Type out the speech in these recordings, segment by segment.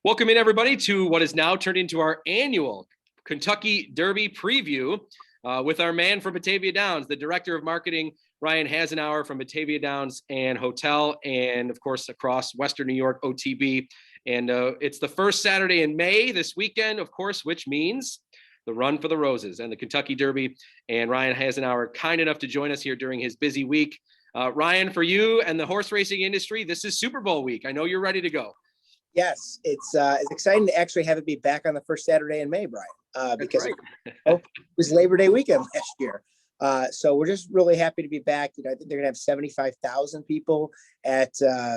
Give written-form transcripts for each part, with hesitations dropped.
Welcome in, everybody, to what is now turned into our annual Kentucky Derby preview with our man from Batavia Downs, the Director of Marketing, Ryan Hasenauer from Batavia Downs and Hotel, and, of course, across Western New York, OTB. And it's the first Saturday in May this weekend, of course, which means the Run for the Roses and the Kentucky Derby. And Ryan Hasenauer, kind enough to join us here during his busy week. Ryan, for you and the horse racing industry, this is Super Bowl week. I know you're ready to go. Yes, it's exciting to actually have it be back on the first Saturday in May, Brian, because it was Labor Day weekend last year. So we're just really happy to be back. I think they're going to have 75,000 people at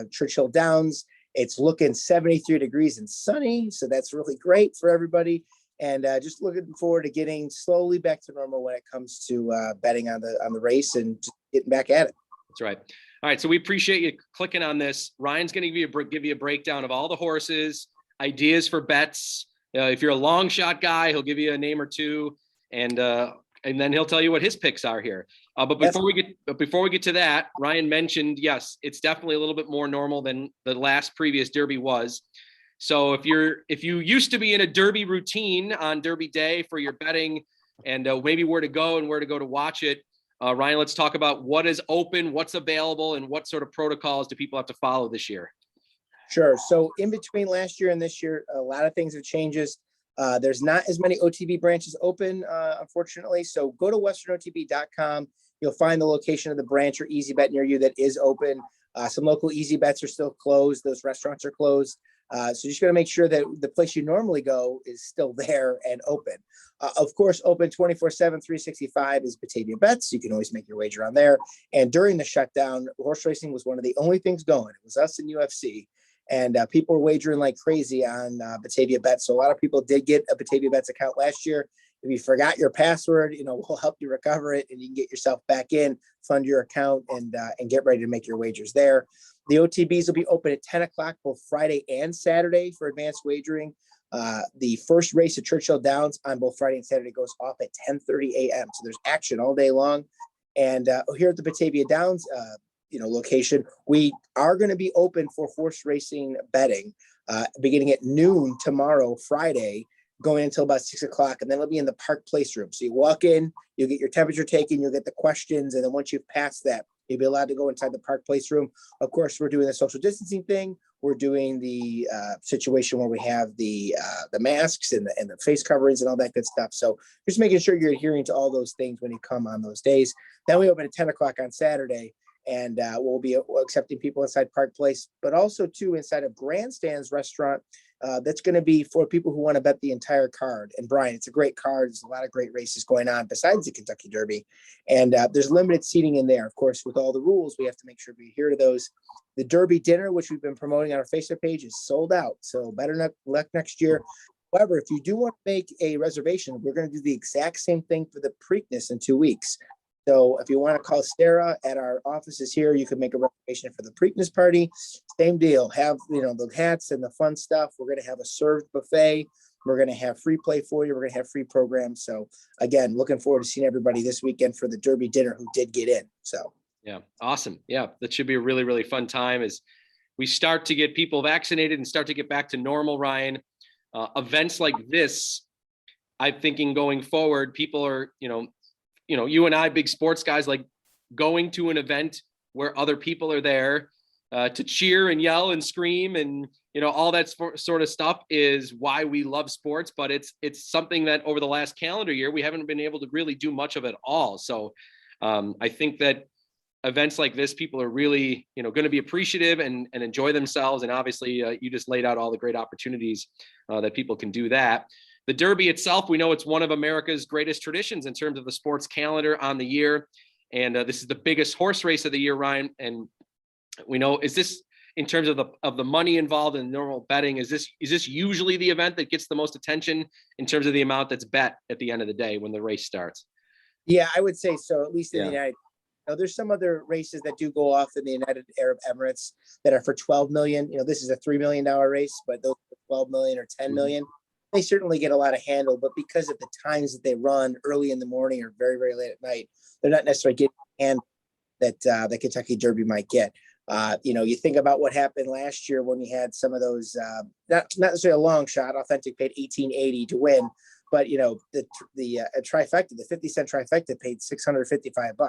Churchill Downs. It's looking 73 degrees and sunny, so that's really great for everybody. And just looking forward to getting slowly back to normal when it comes to betting on the race and just getting back at it. That's right. All right, so we appreciate you clicking on this. Ryan's going to give you a breakdown of all the horses, ideas for bets. If you're a long shot guy, he'll give you a name or two, and then he'll tell you what his picks are here. But before we get to that, Ryan mentioned, yes, it's definitely a little bit more normal than the last previous Derby was. So if you used to be in a Derby routine on Derby day for your betting and maybe where to go to watch it. Ryan, let's talk about what is open, what's available, and what sort of protocols do people have to follow this year? Sure. So in between last year and this year, a lot of things have changes. There's not as many OTB branches open, unfortunately. So go to westernotb.com. You'll find the location of the branch or easy bet near you that is open. Some local easy bets are still closed. Those restaurants are closed. So you just got to make sure that the place you normally go is still there and open. Of course, open 24/7, 365 is Batavia Bets. You can always make your wager on there. And during the shutdown, horse racing was one of the only things going. It was us and UFC. And people were wagering like crazy on Batavia Bets. So a lot of people did get a Batavia Bets account last year. If you forgot your password, we'll help you recover it and you can get yourself back in, fund your account, and get ready to make your wagers there. The OTBs will be open at 10 o'clock both Friday and Saturday for advanced wagering. The first race at Churchill Downs on both Friday and Saturday goes off at 10:30 a.m. So there's action all day long. And here at the Batavia Downs location, we are going to be open for horse racing betting beginning at noon tomorrow, Friday, going until about 6 o'clock, and then it'll be in the Park Place room. So you walk in, you'll get your temperature taken, you'll get the questions, and then once you've passed that, you'll be allowed to go inside the Park Place room. Of course, we're doing the social distancing thing. We're doing the situation where we have the masks and the face coverings and all that good stuff. So just making sure you're adhering to all those things when you come on those days. Then we open at 10 o'clock on Saturday, and we'll be accepting people inside Park Place, but also too inside of Grandstand's restaurant. That's going to be for people who want to bet the entire card. And Brian, it's a great card. There's a lot of great races going on besides the Kentucky Derby. And there's limited seating in there. Of course, with all the rules, we have to make sure we adhere to those. The Derby dinner, which we've been promoting on our Facebook page, is sold out. So better luck next year. However, if you do want to make a reservation, we're going to do the exact same thing for the Preakness in 2 weeks. So if you want to call Sarah at our offices here, you can make a reservation for the Preakness party. Same deal. Have the hats and the fun stuff. We're going to have a served buffet. We're going to have free play for you. We're going to have free programs. So again, looking forward to seeing everybody this weekend for the Derby dinner who did get in. So yeah, awesome. Yeah, that should be a really, really fun time as we start to get people vaccinated and start to get back to normal. Ryan, events like this, I'm thinking going forward, people are you and I, big sports guys, like going to an event where other people are there to cheer and yell and scream and, all that sort of stuff is why we love sports. But it's something that over the last calendar year, we haven't been able to really do much of it all. So I think that events like this, people are really, going to be appreciative and enjoy themselves. And obviously you just laid out all the great opportunities that people can do that. The Derby itself, we know it's one of America's greatest traditions in terms of the sports calendar on the year. And this is the biggest horse race of the year, Ryan. And we know, is this in terms of the money involved in normal betting, is this usually the event that gets the most attention in terms of the amount that's bet at the end of the day when the race starts? Yeah, I would say so, at least in the United States. There's some other races that do go off in the United Arab Emirates that are for 12 million. This is a $3 million race, but those are 12 million or 10 million. They certainly get a lot of handle, but because of the times that they run early in the morning or very, very late at night, they're not necessarily getting the handle that the Kentucky Derby might get. You think about what happened last year when we had some of those, not necessarily a long shot. Authentic paid 1880 to win, but the trifecta, the 50-cent trifecta paid $655.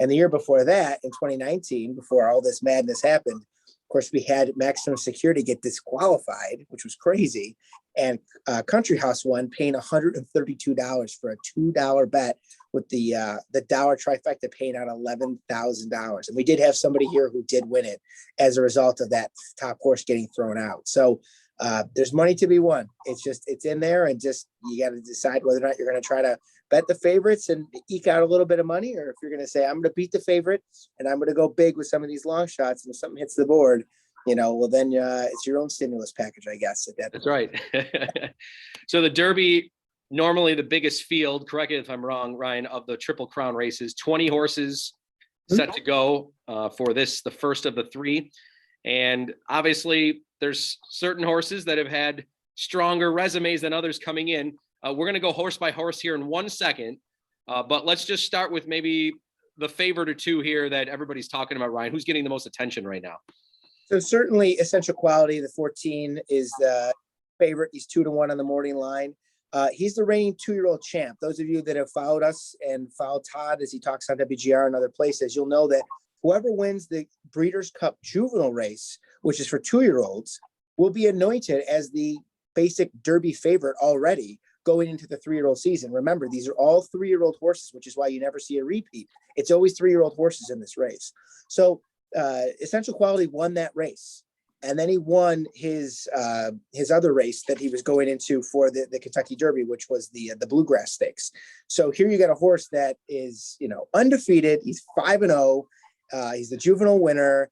And the year before that, in 2019, before all this madness happened, of course, we had Maximum Security get disqualified, which was crazy. And Country House won, paying $132 for a $2 bet, with the dollar trifecta paying out $11,000. And we did have somebody here who did win it as a result of that top horse getting thrown out. So there's money to be won. It's in there, and just you got to decide whether or not you're going to try to bet the favorites and eke out a little bit of money, or if you're going to say, I'm going to beat the favorite and I'm going to go big with some of these long shots. And if something hits the board, well, then it's your own stimulus package, I guess. That's right. So the Derby, normally the biggest field, correct me if I'm wrong, Ryan, of the Triple Crown races, 20 horses set to go for this, the first of the three. And obviously there's certain horses that have had stronger resumes than others coming in. We're going to go horse by horse here in 1 second, but let's just start with maybe the favorite or two here that everybody's talking about, Ryan. Who's getting the most attention right now? So certainly Essential Quality, the 14, is the favorite. He's 2-1 on the morning line. He's the reigning 2-year-old champ. Those of you that have followed us and followed Todd as he talks on WGR and other places, you'll know that whoever wins the Breeders' Cup Juvenile race, which is for 2-year-olds, will be anointed as the basic Derby favorite already going into the 3-year-old season. Remember, these are all 3-year-old horses, which is why you never see a repeat. It's always 3-year-old horses in this race. So Essential Quality won that race, and then he won his other race that he was going into for the Kentucky Derby, which was the Bluegrass Stakes. So here you got a horse that is undefeated. He's 5-0. He's the juvenile winner.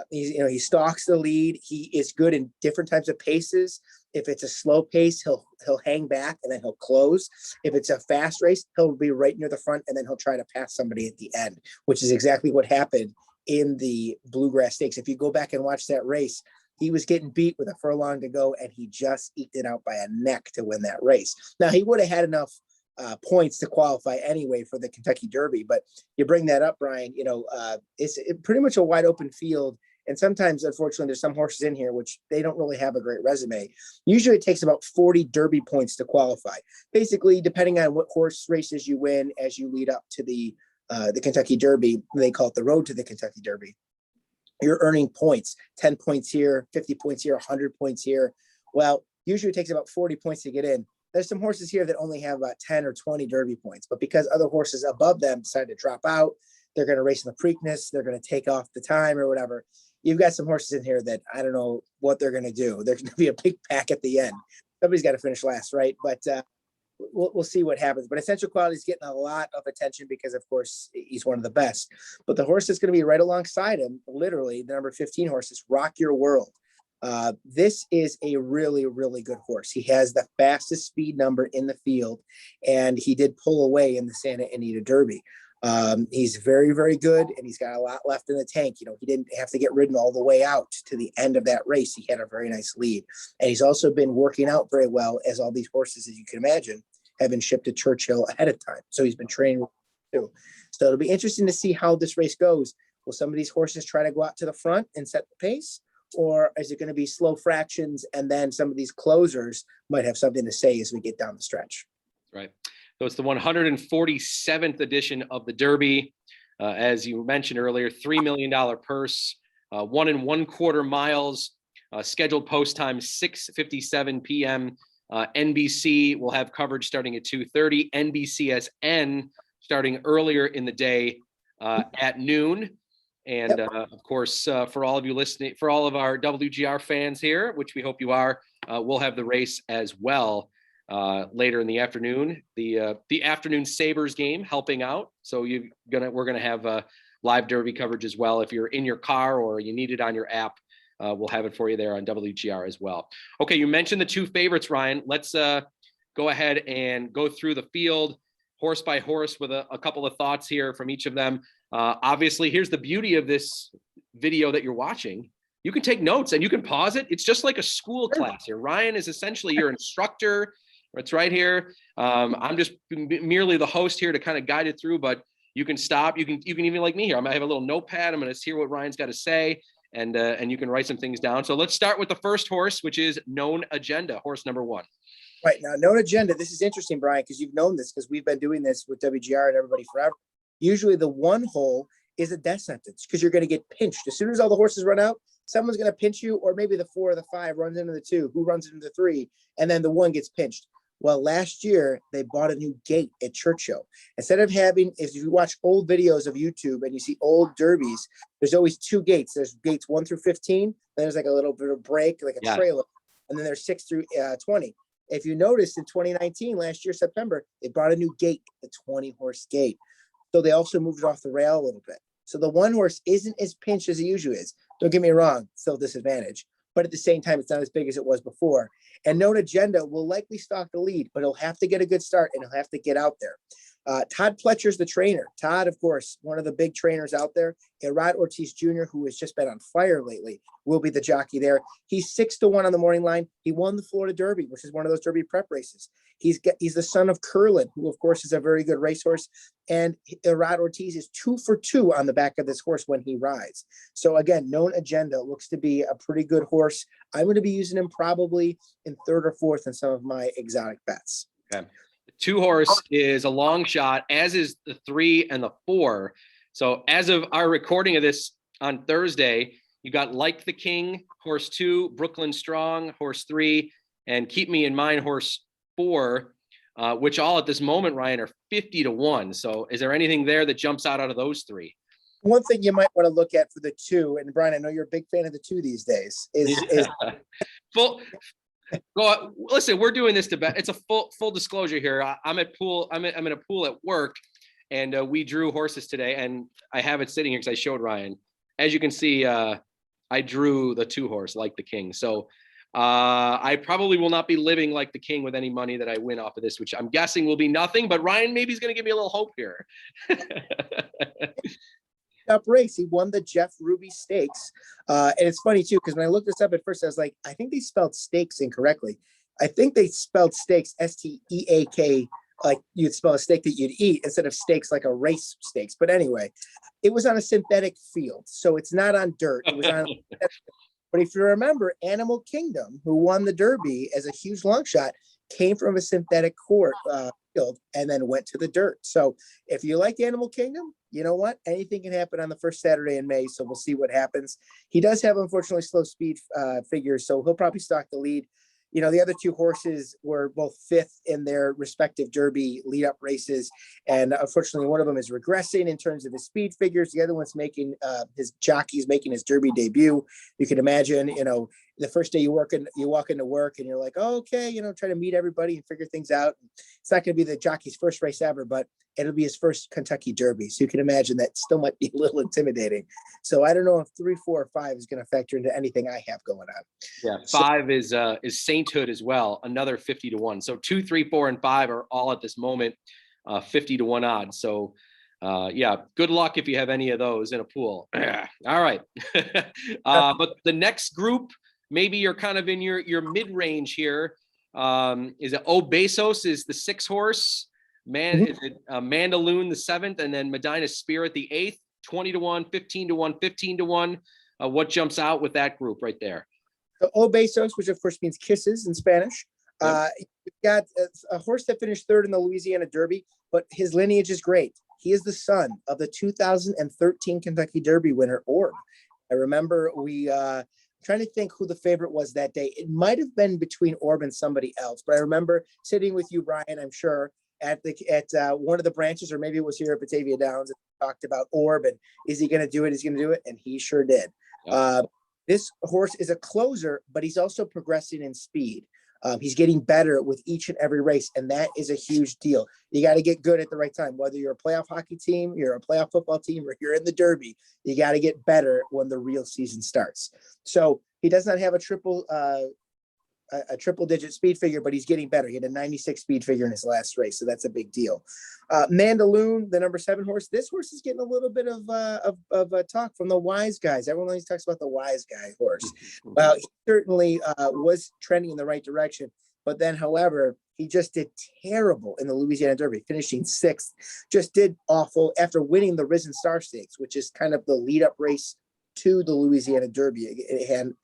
He stalks the lead. He is good in different types of paces. If it's a slow pace, he'll hang back and then he'll close. If it's a fast race, he'll be right near the front and then he'll try to pass somebody at the end, which is exactly what happened in the Bluegrass Stakes. If you go back and watch that race, he was getting beat with a furlong to go, and he just eked it out by a neck to win that race. Now, he would have had enough points to qualify anyway for the Kentucky Derby, but you bring that up, Brian, it's pretty much a wide open field. And sometimes, unfortunately, there's some horses in here which they don't really have a great resume. Usually it takes about 40 Derby points to qualify. Basically, depending on what horse races you win as you lead up to the Kentucky Derby, they call it the road to the Kentucky Derby. You're earning points, 10 points here, 50 points here, 100 points here. Well, usually it takes about 40 points to get in. There's some horses here that only have about 10 or 20 Derby points, but because other horses above them decide to drop out, they're going to race in the Preakness, they're going to take off the time or whatever. You've got some horses in here that I don't know what they're going to do. There's going to be a big pack at the end. Somebody's got to finish last, right? But we'll see what happens. But Essential Quality is getting a lot of attention because, of course, he's one of the best. But the horse that's going to be right alongside him, literally, the number 15 horse is Rock Your World. This is a really, really good horse. He has the fastest speed number in the field, and he did pull away in the Santa Anita Derby. He's very, very good, and he's got a lot left in the tank. He didn't have to get ridden all the way out to the end of that race. He had a very nice lead, and he's also been working out very well, as all these horses, as you can imagine, have been shipped to Churchill ahead of time. So he's been training too. So it'll be interesting to see how this race goes. Will some of these horses try to go out to the front and set the pace? Or is it going to be slow fractions, and then some of these closers might have something to say as we get down the stretch? Right. So it's the 147th edition of the Derby. As you mentioned earlier, $3 million purse, 1 1/4 miles, scheduled post time 6:57 p.m. NBC will have coverage starting at 2:30. NBCSN starting earlier in the day at noon. And of course, for all of you listening, for all of our WGR fans here, which we hope you are, we'll have the race as well later in the afternoon. The afternoon Sabres game helping out. So we're gonna have live Derby coverage as well. If you're in your car or you need it on your app, we'll have it for you there on WGR as well. Okay, you mentioned the two favorites, Ryan. Let's go ahead and go through the field horse by horse with a couple of thoughts here from each of them. Obviously, here's the beauty of this video that you're watching. You can take notes and you can pause it. It's just like a school class here. Ryan is essentially your instructor. It's right here. I'm just merely the host here to kind of guide it through, but you can stop. You can even like me here. I might have a little notepad. I'm going to hear what Ryan's got to say, and you can write some things down. So let's start with the first horse, which is Known Agenda, horse number 1. Right now, Known Agenda. This is interesting, Brian, because you've known this because we've been doing this with WGR and everybody forever. Usually the 1 hole is a death sentence because you're going to get pinched. As soon as all the horses run out, someone's going to pinch you, or maybe the 4 or the 5 runs into the 2, who runs into the 3, and then the 1 gets pinched. Well, last year they bought a new gate at Churchill. Instead of having, if you watch old videos of YouTube and you see old derbies, there's always 2 gates. There's gates 1 through 15. Then there's like a little bit of break, like a trailer, and then there's 6 through 20. If you noticed in 2019, last year, September, they brought a new gate, the 20-horse gate. So they also moved it off the rail a little bit. So the 1 horse isn't as pinched as it usually is. Don't get me wrong, still a disadvantage. But at the same time, it's not as big as it was before. And Known Agenda will likely stalk the lead, but he'll have to get a good start and he'll have to get out there. Todd Pletcher's the trainer. Todd, of course, one of the big trainers out there. Rod Ortiz Jr., who has just been on fire lately, will be the jockey there. He's 6-1 on the morning line. He won the Florida Derby, which is one of those Derby prep races. He's the son of Curlin, who, of course, is a very good racehorse. And Rod Ortiz is 2 for 2 on the back of this horse when he rides. So, again, Known Agenda looks to be a pretty good horse. I'm going to be using him probably in 3rd or 4th in some of my exotic bets. Okay. 2 horse is a long shot, as is the 3 and the 4. So as of our recording of this on Thursday, you got Like the King, horse 2, Brooklyn Strong, horse 3, and Keep Me in Mind, horse 4, which all at this moment, Ryan, are 50-1. So is there anything there that jumps out of those 3? One thing you might want to look at for the 2, and Brian, I know you're a big fan of the 2 these days, is full. Well, listen, we're doing this to bet. It's a full disclosure here. I'm in a pool at work, and we drew horses today, and I have it sitting here because I showed Ryan. As you can see, I drew the 2 horse, Like the King. So I probably will not be living like the king with any money that I win off of this, which I'm guessing will be nothing. But Ryan maybe he's going to give me a little hope here. Up race. He won the Jeff Ruby Stakes. And it's funny too, because when I looked this up at first, I was like, I think they spelled stakes incorrectly. I think they spelled stakes, S-T-E-A-K, like you'd spell a steak that you'd eat instead of stakes, like a race stakes. But anyway, it was on a synthetic field. So it's not on dirt. It was on, but if you remember, Animal Kingdom, who won the Derby as a huge long shot, came from a synthetic court field and then went to the dirt. So if you like Animal Kingdom, you know what? Anything can happen on the first Saturday in May. So we'll see what happens. He does have, unfortunately, slow speed figures, so he'll probably stalk the lead. You know, the other 2 horses were both 5th in their respective Derby lead-up races. And unfortunately, one of them is regressing in terms of his speed figures. The other one's making his jockey's making his Derby debut. You can imagine, you know, the first day you walk into work and you're like, oh, okay, you know, try to meet everybody and figure things out. It's not going to be the jockey's first race ever, but it'll be his first Kentucky Derby. So you can imagine that still might be a little intimidating. So I don't know if 3, 4, or 5 is going to factor into anything I have going on. Yeah, 5 is Sainthood as well, another 50-1. So 2, 3, 4, and 5 are all at this moment 50-1 odds. So yeah, good luck if you have any of those in a pool. All right. But the next group, maybe you're kind of in your mid-range here. Is it Obesos is the 6 horse? Is it Mandaloon the 7th, and then Medina Spirit the 8th, 20-1, 15-1, 15-1. What jumps out with that group right there? So Obesos, which of course means kisses in Spanish. Yep. You've got a horse that finished 3rd in the Louisiana Derby, but his lineage is great. He is the son of the 2013 Kentucky Derby winner, Orb. I remember trying to think who the favorite was that day. It might have been between Orb and somebody else, but I remember sitting with you, Brian, I'm sure, at one of the branches, or maybe it was here at Batavia Downs, and talked about Orb and is he going to do it? He's going to do it, and he sure did. Yep. This horse is a closer, but he's also progressing in speed. He's getting better with each and every race, and that is a huge deal. You got to get good at the right time. Whether you're a playoff hockey team, you're a playoff football team, or you're in the Derby, you got to get better when the real season starts. So he does not have a triple-digit speed figure, but he's getting better. He had a 96 speed figure in his last race, so that's a big deal. Mandaloon, the number 7 horse. This horse is getting a little bit of a talk from the wise guys. Everyone always talks about the wise guy horse. Well, he certainly was trending in the right direction, but then, however, He just did terrible in the Louisiana Derby, finishing 6th, just did awful after winning the Risen Star Stakes, which is kind of the lead up race to the Louisiana Derby.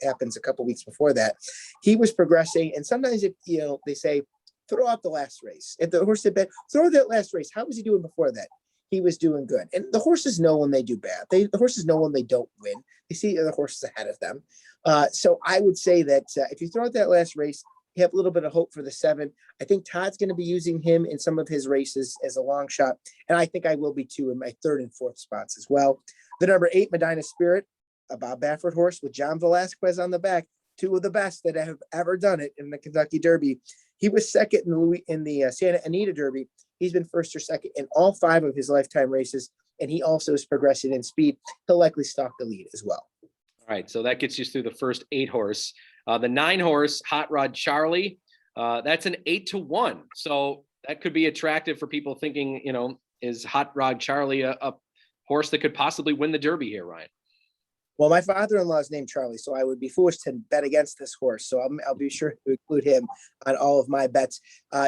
Happens a couple weeks before that. He was progressing. And sometimes if, they say, throw out the last race. If the horse had been, throw that last race. How was he doing before that? He was doing good. And the horses know when they do bad. The horses know when they don't win. They see the horses ahead of them. So I would say that if you throw out that last race, you have a little bit of hope for the 7. I think Todd's going to be using him in some of his races as a long shot. And I think I will be too in my 3rd and 4th spots as well. The number 8, Medina Spirit, a Bob Baffert horse with John Velasquez on the back, 2 of the best that have ever done it in the Kentucky Derby. He was 2nd in the Santa Anita Derby. He's been 1st or 2nd in all 5 of his lifetime races. And he also is progressing in speed. He'll likely stalk the lead as well. All right, so that gets you through the first 8 horse. The 9 horse, Hot Rod Charlie, that's an 8-1. So that could be attractive for people thinking, is Hot Rod Charlie a horse that could possibly win the Derby here, Ryan? Well, my father-in-law is named Charlie, so I would be foolish to bet against this horse. So I'll be sure to include him on all of my bets.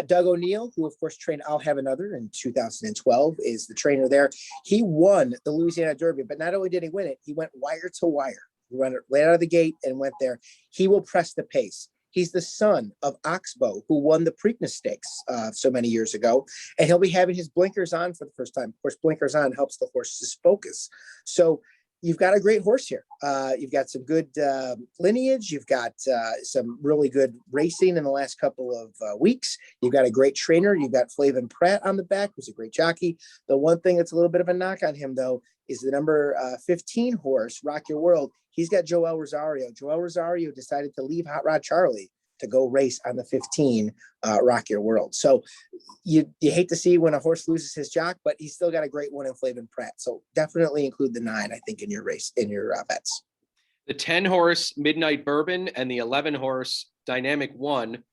Doug O'Neill, who of course trained I'll Have Another in 2012, is the trainer there. He won the Louisiana Derby, but not only did he win it, he went wire to wire. He went right out of the gate and went there. He will press the pace. He's the son of Oxbow, who won the Preakness Stakes so many years ago, and he'll be having his blinkers on for the first time. Of course, blinkers on helps the horses focus. So you've got a great horse here. You've got some good lineage. You've got some really good racing in the last couple of weeks. You've got a great trainer. You've got Flavin Pratt on the back, who's a great jockey. The one thing that's a little bit of a knock on him, though, is the number 15 horse, Rock Your World. He's got Joel Rosario. Joel Rosario decided to leave Hot Rod Charlie to go race on the 15 Rock Your World. So you hate to see when a horse loses his jock, but he's still got a great one in Flavin Pratt. So definitely include the 9, I think, in your race, in your bets. The 10 horse Midnight Bourbon and the 11 horse Dynamic One,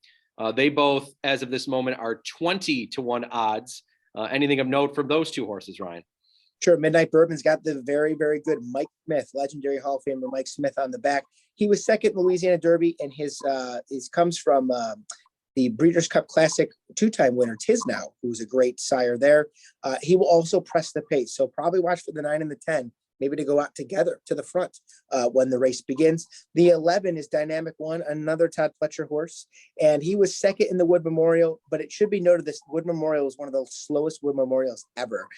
they both, as of this moment, are 20-1 odds. Anything of note from those 2 horses, Ryan? Sure. Midnight Bourbon's got the very, very good Mike Smith, legendary Hall of Famer Mike Smith on the back. He was 2nd in the Louisiana Derby, and his comes from the Breeders' Cup Classic 2-time winner, Tisnow, who's a great sire there. He will also press the pace. So probably watch for the 9 and the 10, maybe to go out together to the front when the race begins. The 11 is Dynamic One, another Todd Pletcher horse. And he was 2nd in the Wood Memorial, but it should be noted this Wood Memorial is one of the slowest Wood Memorials ever.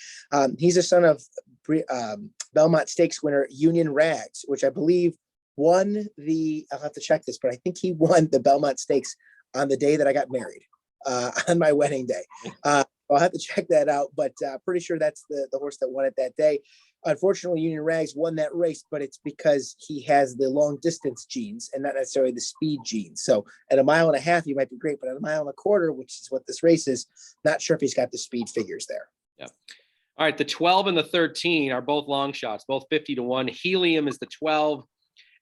He's a son of Belmont Stakes winner Union Rags, which I believe won I'll have to check this, but I think he won the Belmont Stakes on the day that I got married, on my wedding day. I'll have to check that out, but pretty sure that's the horse that won it that day. Unfortunately, Union Rags won that race, but it's because he has the long distance genes and not necessarily the speed genes. So at 1.5 miles, he might be great, but at 1.25 miles, which is what this race is, not sure if he's got the speed figures there. Yeah. All right. The 12 and the 13 are both long shots, both 50-1. Helium is the 12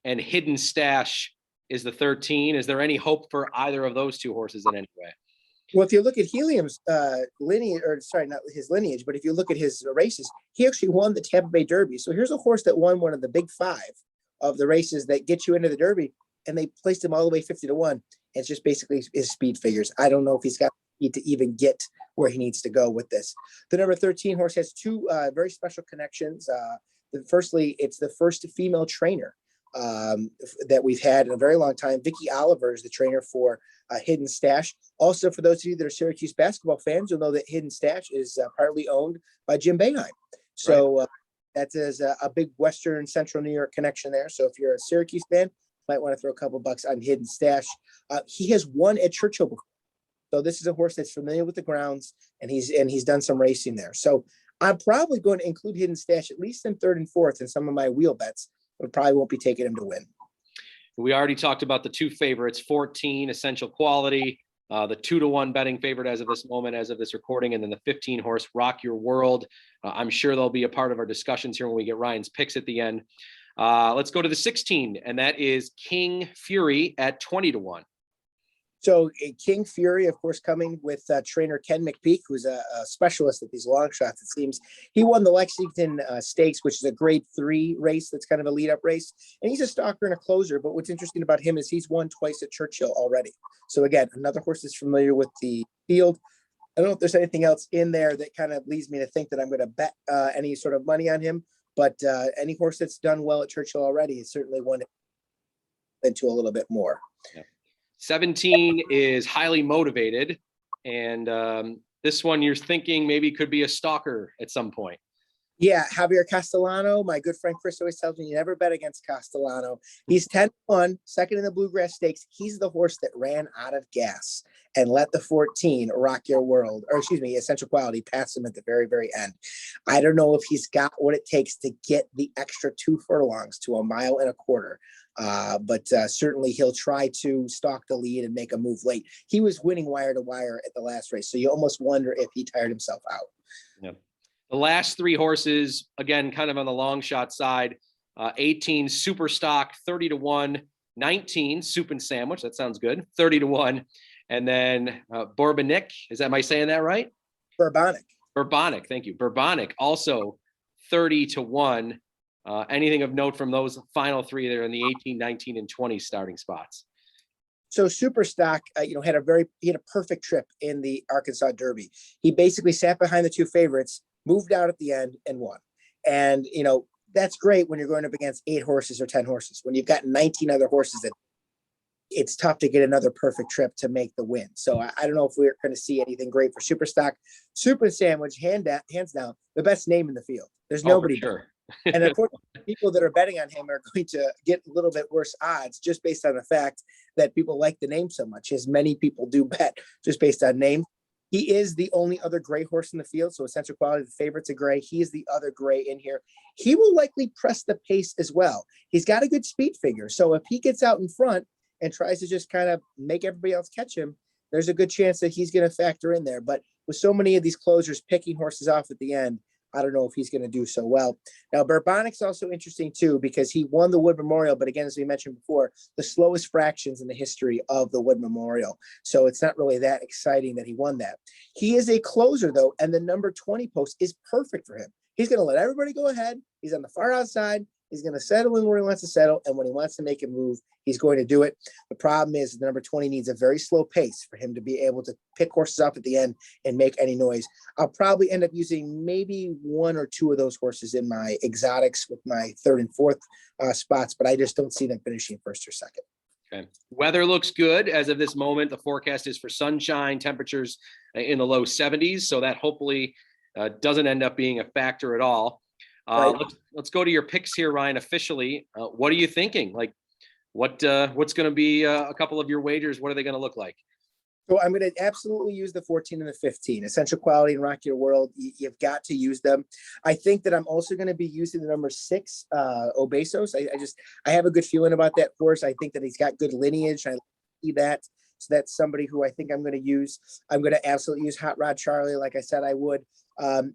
and Hidden Stash is the 13. Is there any hope for either of those 2 horses in any way? Well, if you look at Helium's lineage, or sorry, not his lineage, but if you look at his races, he actually won the Tampa Bay Derby. So here's a horse that won one of the big 5 of the races that get you into the Derby, and they placed him all the way 50-1. It's just basically his speed figures. I don't know if he's got speed to even get where he needs to go with this. The number 13 horse has 2 very special connections. Firstly, it's the first female trainer that we've had in a very long time. Vicky Oliver is the trainer for Hidden Stash. Also, for those of you that are Syracuse basketball fans, you'll know that Hidden Stash is partly owned by Jim Boeheim. So that is a big Western Central New York connection there. So if you're a Syracuse fan, might want to throw a couple bucks on Hidden Stash. He has won at Churchill before. So this is a horse that's familiar with the grounds, and he's done some racing there. So I'm probably going to include Hidden Stash at least in 3rd and 4th in some of my wheel bets, but probably won't be taking him to win. We already talked about the 2 favorites, 14 Essential Quality, the 2-1 betting favorite as of this moment, as of this recording, and then the 15 horse Rock Your World. I'm sure they'll be a part of our discussions here when we get Ryan's picks at the end. Let's go to the 16, and that is King Fury at 20-1. So King Fury, of course, coming with trainer Ken McPeak, who's a specialist at these long shots. It seems he won the Lexington Stakes, which is a grade 3 race. That's kind of a lead up race. And he's a stalker and a closer. But what's interesting about him is he's won twice at Churchill already. So again, another horse that's familiar with the field. I don't know if there's anything else in there that kind of leads me to think that I'm going to bet any sort of money on him. But any horse that's done well at Churchill already is certainly one into a little bit more. Yeah. 17 is highly motivated. And this one you're thinking maybe could be a stalker at some point. Yeah, Javier Castellano, my good friend Chris always tells me you never bet against Castellano. He's 10-1, second in the Bluegrass Stakes. He's the horse that ran out of gas and let the 14 Rock Your World, or excuse me, Essential Quality pass him at the very, very end. I don't know if he's got what it takes to get the extra 2 furlongs to 1.25 miles. But certainly he'll try to stalk the lead and make a move late. He was winning wire to wire at the last race, so you almost wonder if he tired himself out. Yeah. The last 3 horses, again, kind of on the long shot side, 18 Super Stock, 30-1, 19 Soup and Sandwich. That sounds good. 30-1. And then Bourbonic. Am I saying that right? Bourbonic. Thank you. Bourbonic also 30-1. Anything of note from those final 3 there in the 18, 19, and 20 starting spots? So Superstock, he had a perfect trip in the Arkansas Derby. He basically sat behind the 2 favorites, moved out at the end, and won. And that's great when you're going up against 8 horses or 10 horses. When you've got 19 other horses, it's tough to get another perfect trip to make the win. So I don't know if we're going to see anything great for Superstock. Super Sandwich, hands down, the best name in the field. There's nobody. Sure. And of course, people that are betting on him are going to get a little bit worse odds just based on the fact that people like the name so much, as many people do bet just based on name. He is the only other gray horse in the field. So Essential Quality, the favorite's a gray. He is the other gray in here. He will likely press the pace as well. He's got a good speed figure. So if he gets out in front and tries to just kind of make everybody else catch him, there's a good chance that he's going to factor in there. But with so many of these closers picking horses off at the end, I don't know if he's going to do so well. Now, Bourbonic's also interesting too, because he won the Wood Memorial, but again, as we mentioned before, the slowest fractions in the history of the Wood Memorial. So it's not really that exciting that he won that. He is a closer though, and the number 20 post is perfect for him. He's going to let everybody go ahead. He's on the far outside. He's going to settle in where he wants to settle. And when he wants to make a move, he's going to do it. The problem is the number 20 needs a very slow pace for him to be able to pick horses up at the end and make any noise. I'll probably end up using maybe 1 or 2 of those horses in my exotics with my 3rd and 4th spots, but I just don't see them finishing 1st or 2nd. Okay. Weather looks good as of this moment. The forecast is for sunshine, temperatures in the low 70s. So that hopefully doesn't end up being a factor at all. Right. Let's go to your picks here, Ryan. Officially, what are you thinking? Like, what's going to be a couple of your wagers? What are they going to look like? So I'm going to absolutely use the 14 and the 15. Essential Quality and Rock Your World. You've got to use them. I think that I'm also going to be using the number 6, Obesos. I have a good feeling about that horse. I think that he's got good lineage. I see that. So that's somebody who I think I'm going to use. I'm going to absolutely use Hot Rod Charlie, like I said I would.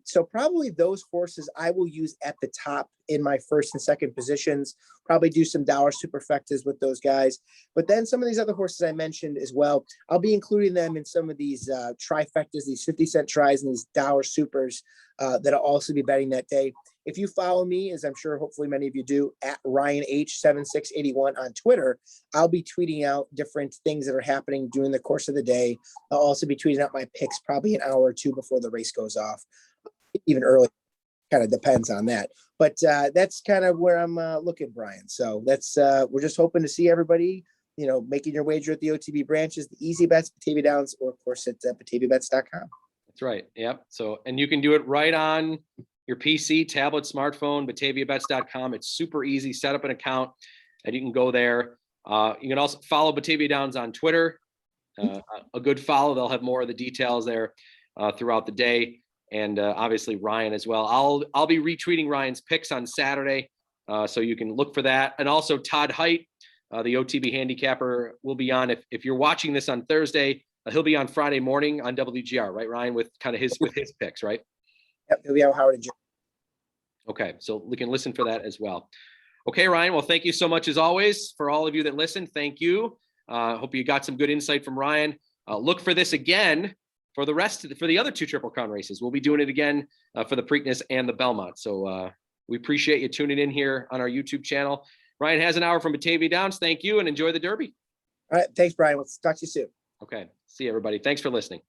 So probably those horses I will use at the top in my 1st and 2nd positions, probably do some dollar superfectas with those guys. But then some of these other horses I mentioned as well, I'll be including them in some of these trifectas, these 50-cent tries and these dollar supers that I'll also be betting that day. If you follow me, as I'm sure hopefully many of you do, at Ryan H7681 on Twitter, I'll be tweeting out different things that are happening during the course of the day. I'll also be tweeting out my picks probably an hour or 2 before the race goes off, even early. Kind of depends on that. But that's kind of where I'm looking, Brian. So that's we're just hoping to see everybody, making your wager at the OTB branches, the easy bets, Batavia Downs, or of course at bataviabets.com. That's right. Yep. So, and you can do it right on your PC, tablet, smartphone, bataviabets.com. It's super easy. Set up an account and you can go there. You can also follow Batavia Downs on Twitter. A good follow. They'll have more of the details there throughout the day. And obviously Ryan as well. I'll be retweeting Ryan's picks on Saturday. So you can look for that. And also Todd Height, the OTB handicapper, will be on. If you're watching this on Thursday, he'll be on Friday morning on WGR, right, Ryan, with kind of his picks, right? Yep, he'll be on Howard and Joe. Okay, so we can listen for that as well. Okay, Ryan, well, thank you so much as always. For all of you that listen, thank you. Hope you got some good insight from Ryan. Look for this again for the other 2 Triple Crown races. We'll be doing it again for the Preakness and the Belmont. So we appreciate you tuning in here on our YouTube channel. Ryan Hasenauer from Batavia Downs. Thank you and enjoy the Derby. All right. Thanks, Brian. We'll talk to you soon. Okay. See you, everybody. Thanks for listening.